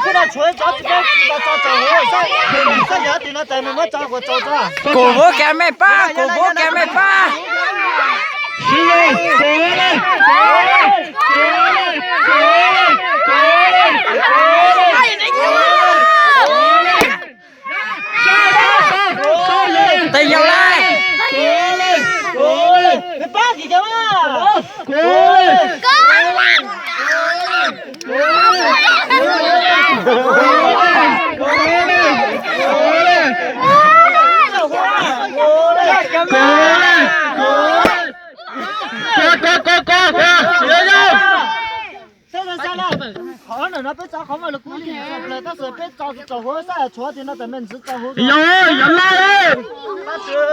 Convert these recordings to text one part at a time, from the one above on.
可能吹找这个找我三年定了在那么找过找找。cổ vũ kẻ mày ba cổ vũ kẻ mày ba tay dòng lại ba gì cơ mà好了，那别找好嘛，那鼓励来，但是别找找活噻，错的那咱们是找活。有来，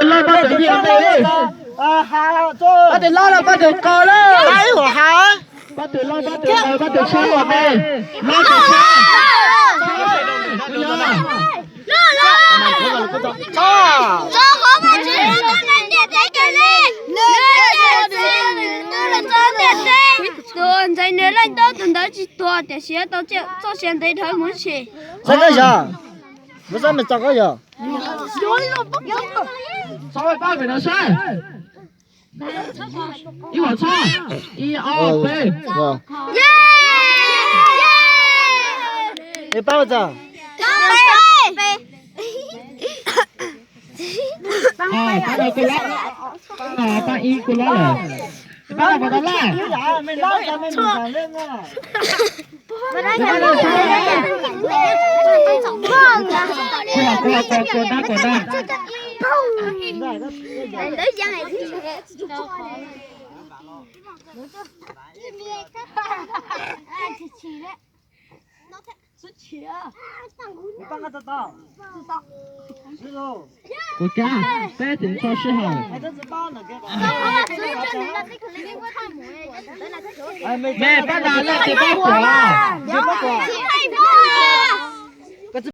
拉把这边啊好做，把这拉了，把这搞了，哎我好，把这拉，把这车我们，拉这车，走好嘛，只有个人点这个嘞，tôi thấy nếu lên đó từng đó chỉ to để xe tao cho xe đây thôi muốn xe. Sao cái gì? Bữa sau mình chọn cái gì? Sao vậy ba người nó sai? 一会儿唱，1、2、3。耶！你帮我唱。背。啊，帮我过来。啊，帮一过来了。把它拉，没拉咱们上人啊！过来，你帮我知道。是喽。我干，白天考试好。还真是帮了，给吧。哎，没把拿了，这把火了，这把火。